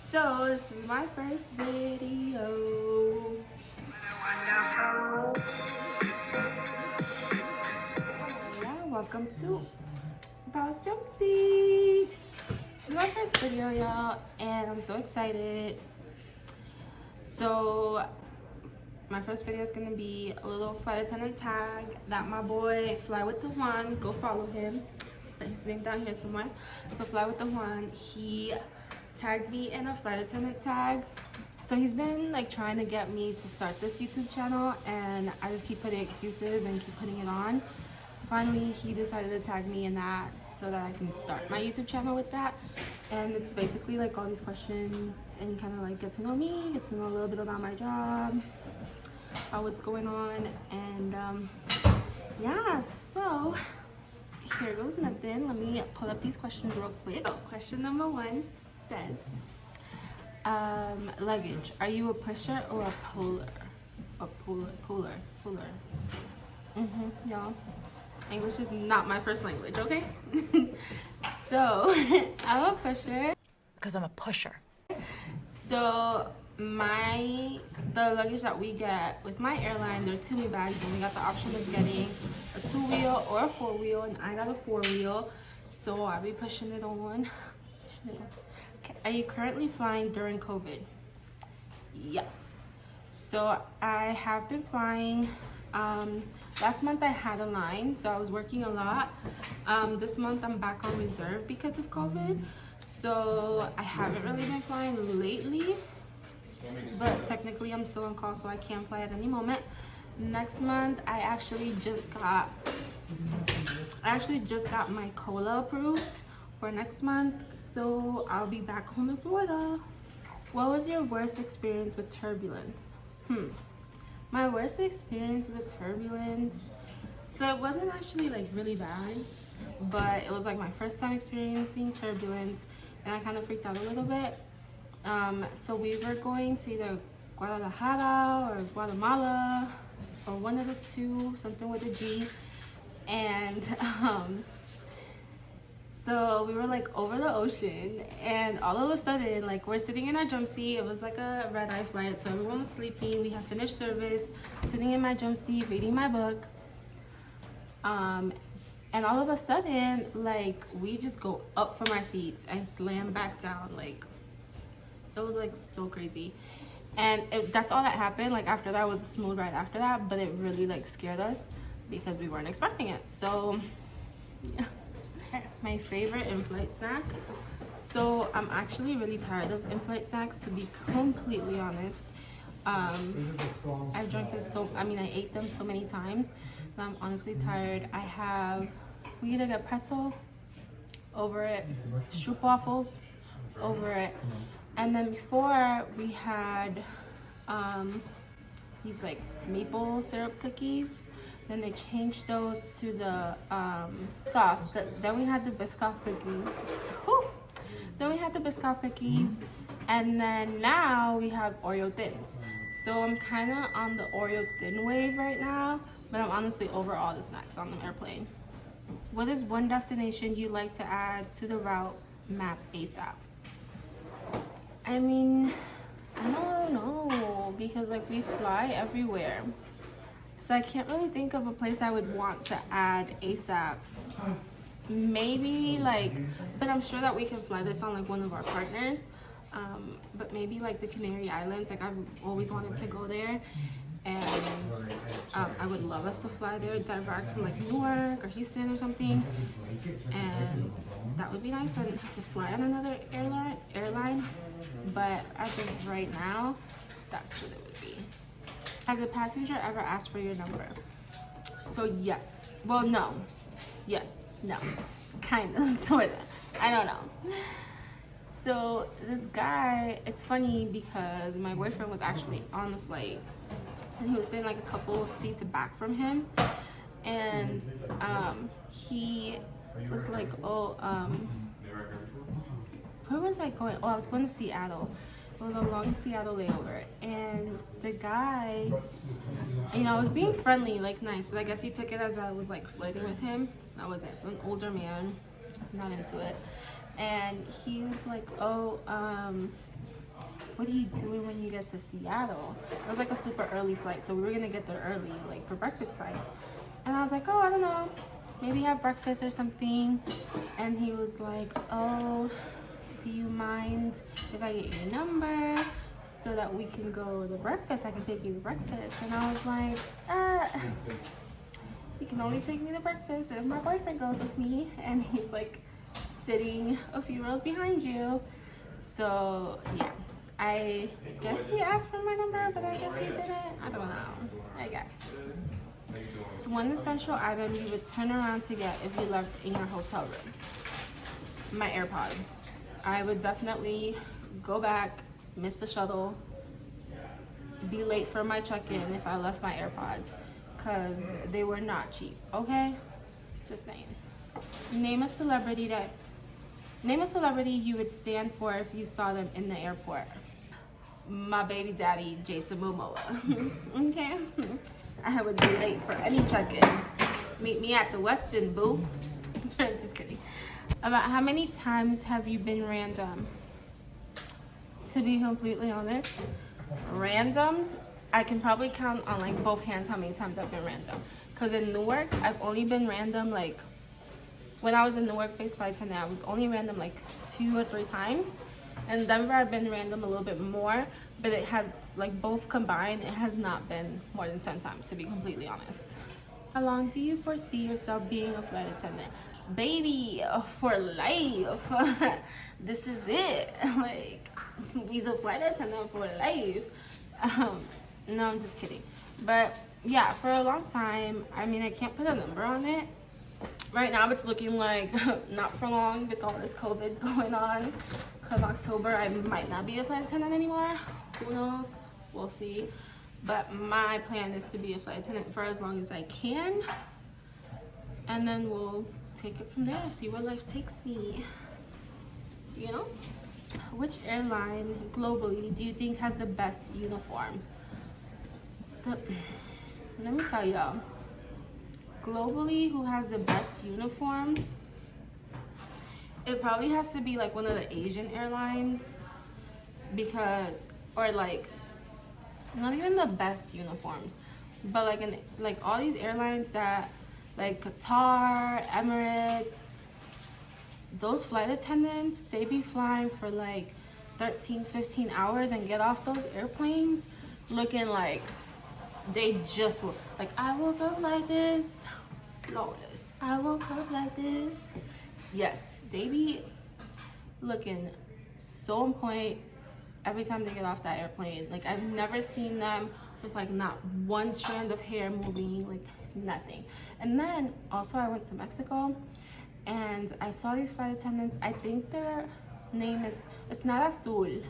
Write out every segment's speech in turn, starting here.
So this is my first video. Yeah, welcome to Boss Jump Seats. This is my first video, y'all, and I'm so excited. So my first video is gonna be a little flight attendant tag that my boy Fly with the One, go follow him. Put his name down here somewhere. So Fly with the One, he tagged me in a flight attendant tag. So he's been like trying to get me to start this YouTube channel, and I just keep putting excuses and keep putting it on. So finally he decided to tag me in that so that I can start my YouTube channel with that. And it's basically like all these questions, and you kind of like get to know me, get to know a little bit about my job, about what's going on, and yeah, so here goes nothing. Let me pull up these questions real quick. Question number one says, luggage, are you a pusher or a puller? Puller. Y'all, English is not my first language, okay? So I'm a pusher because I'm a pusher. so the luggage that we get with my airline, they're 2-wheel bags, and we got the option of getting a 2-wheel or a 4-wheel, and I got a 4-wheel, so I'll be pushing it on. Okay. Are you currently flying during COVID? Yes. So I have been flying. Last month I had a line, so I was working a lot. This month I'm back on reserve because of COVID, so I haven't really been flying lately. But technically I'm still on call, so I can fly at any moment. Next month I actually just got my COLA approved for next month, so I'll be back home in Florida. What was your worst experience with turbulence? My worst experience with turbulence, so it wasn't actually like really bad, but it was like my first time experiencing turbulence, and I kind of freaked out a little bit. So we were going to either Guadalajara or Guatemala, or one of the two, something with a G, and so we were like over the ocean, and all of a sudden, like, we're sitting in our jump seat. It was like a red-eye flight, so everyone was sleeping. We had finished service, sitting in my jump seat, reading my book, and all of a sudden, like, we just go up from our seats and slam back down. Like, it was like so crazy, and that's all that happened. Like, after that was a smooth ride after that, but it really like scared us because we weren't expecting it. So yeah. My favorite in-flight snack, so I'm actually really tired of in-flight snacks, to be completely honest. I've drank this I ate them so many times that I'm honestly tired. We either get pretzels over it, stroopwafels over it, and then before we had these like maple syrup cookies. Then they changed those to the Biscoff. Then we had the Biscoff cookies. Whew. Then we had the Biscoff cookies, and then now we have Oreo Thins. So I'm kind of on the Oreo Thin wave right now, but I'm honestly over all the snacks on the airplane. What is one destination you'd like to add to the route map ASAP? I mean, I don't know, because like we fly everywhere. So I can't really think of a place I would want to add ASAP. Maybe like, but I'm sure that we can fly this on like one of our partners. But maybe like the Canary Islands. Like, I've always wanted to go there, and I would love us to fly there direct from like Newark or Houston or something. And that would be nice, so I didn't have to fly on another airline. But as of right now, that's what it would be. Has a passenger ever asked for your number? So yes. Well, no. Yes. No. Kind of. Sort of. I don't know. So this guy, it's funny because my boyfriend was actually on the flight, and he was sitting like a couple seats back from him, and he was like, where was I going? I was going to Seattle. It was a long Seattle layover, and the guy, I was being friendly, like nice, but I guess he took it as I was like flirting with him. That was it. It's an older man, not into it. And he was like, what are you doing when you get to Seattle? It was like a super early flight, so we were gonna get there early, like for breakfast time. And I was like, oh, I don't know, maybe have breakfast or something. And he was like, oh, do you mind if I get your number so that we can go to breakfast? I can take you to breakfast. And I was like, you can only take me to breakfast if my boyfriend goes with me, and he's like sitting a few rows behind you. So yeah, I guess he asked for my number, but I guess he didn't. I don't know, I guess. It's one essential item you would turn around to get if you left in your hotel room. My AirPods. I would definitely go back, miss the shuttle, be late for my check-in if I left my AirPods, because they were not cheap, okay? Just saying. Name a celebrity you would stand for if you saw them in the airport. My baby daddy, Jason Momoa. Okay? I would be late for any check-in. Meet me at the Westin, boo. Just kidding. About how many times have you been random? To be completely honest, randomed, I can probably count on like both hands how many times I've been random. Because in Newark, I've only been random like, when I was in Newark-based flight attendant, I was only random like 2 or 3 times. In Denver, I've been random a little bit more, but it has, like both combined, it has not been more than 10 times, to be completely honest. How long do you foresee yourself being a flight attendant? Baby, for life. This is it. Like, we's a flight attendant for life. No, I'm just kidding. But yeah, for a long time, I mean, I can't put a number on it. Right now, it's looking like not for long with all this COVID going on. Come October, I might not be a flight attendant anymore. Who knows? We'll see. But my plan is to be a flight attendant for as long as I can. And then we'll take it from there, see where life takes me. You know? Which airline globally do you think has the best uniforms? Let me tell y'all. Globally, who has the best uniforms? It probably has to be like one of the Asian airlines, because, or like, not even the best uniforms, but like all these airlines that, like Qatar, Emirates, those flight attendants, they be flying for like 13, 15 hours and get off those airplanes looking like they just woke. Like, I woke up like this. Lotus. I woke up like this. Yes, they be looking so on point every time they get off that airplane. Like, I've never seen them with like not one strand of hair moving, like nothing. And then also I went to Mexico and I saw these flight attendants. I think their name is, it's not Azul,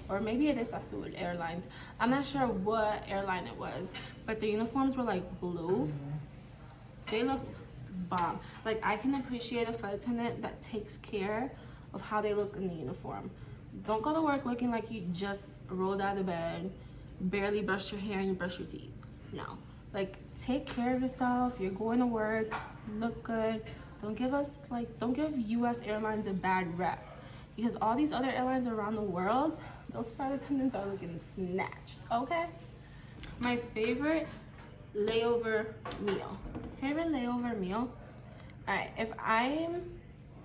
or maybe it is Azul Airlines. I'm not sure what airline it was, but the uniforms were like blue. They looked bomb. Like, I can appreciate a flight attendant that takes care of how they look in the uniform. Don't go to work looking like you just rolled out of bed, barely brushed your hair and you brush your teeth. No. Like, take care of yourself. You're going to work, look good. Don't give US Airlines a bad rep, because all these other airlines around the world, those flight attendants are looking snatched, okay? My favorite layover meal. All right, if I'm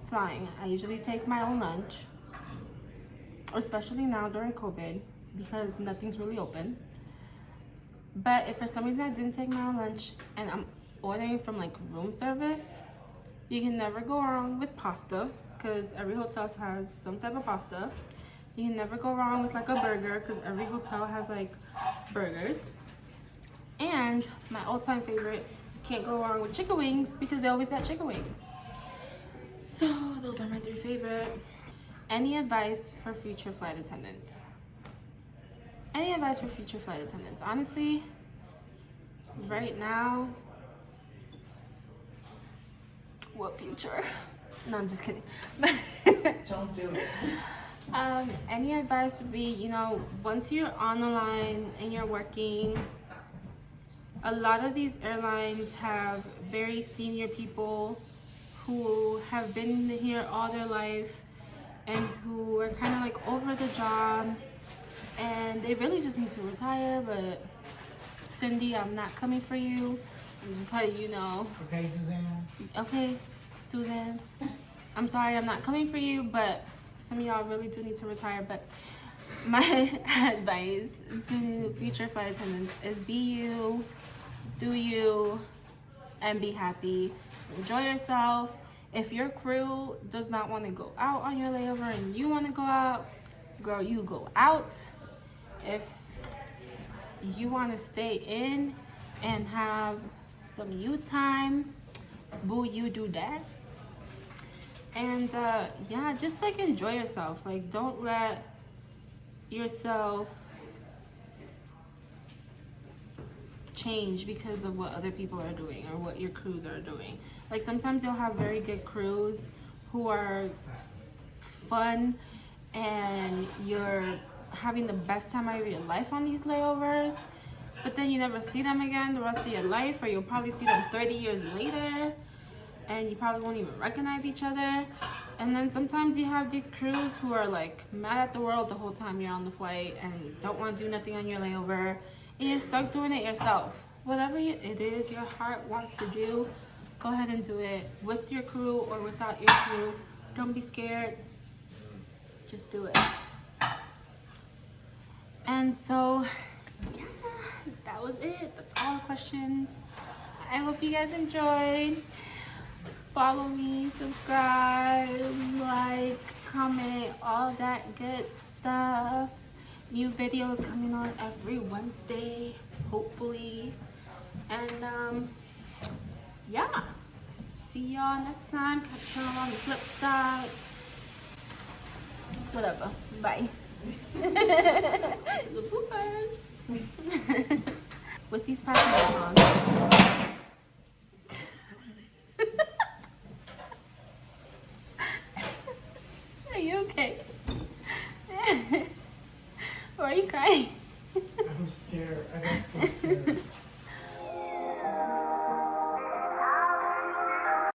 flying, I usually take my own lunch, especially now during COVID, because nothing's really open. But if for some reason I didn't take my own lunch and I'm ordering from like room service, you can never go wrong with pasta, because every hotel has some type of pasta. You can never go wrong with like a burger, because every hotel has like burgers. And my all-time favorite, can't go wrong with chicken wings, because they always got chicken wings. So those are my 3 favorite. Any advice for future flight attendants? Any advice for future flight attendants? Honestly, right now, what future? No, I'm just kidding. Don't do it. Any advice would be, you know, once you're on the line and you're working, a lot of these airlines have very senior people who have been here all their life and who are kind of like over the job. and they really just need to retire. But Cindy, I'm not coming for you. I'm just letting you know. Okay, Suzanne? Okay, Susan. I'm sorry, I'm not coming for you, but some of y'all really do need to retire. But my advice to future flight attendants is be you, do you, and be happy. Enjoy yourself. If your crew does not want to go out on your layover and you want to go out, girl, you go out. If you want to stay in and have some you time, boo, you do that. And yeah, just like enjoy yourself. Like, don't let yourself change because of what other people are doing or what your crews are doing. Like, sometimes you'll have very good crews who are fun and you're having the best time of your life on these layovers, but then you never see them again the rest of your life, or you'll probably see them 30 years later and you probably won't even recognize each other. And then sometimes you have these crews who are like mad at the world the whole time you're on the flight and don't want to do nothing on your layover, and you're stuck doing it yourself. Whatever it is your heart wants to do, go ahead and do it with your crew or without your crew. Don't be scared, just do it. And so yeah, that was it. That's all the questions. I hope you guys enjoyed. Follow me, subscribe, like, comment, all that good stuff. New videos coming on every Wednesday, hopefully. And yeah, see y'all next time. Catch y'all on the flip side. Whatever. Bye. To the bloopers. With these passengers on.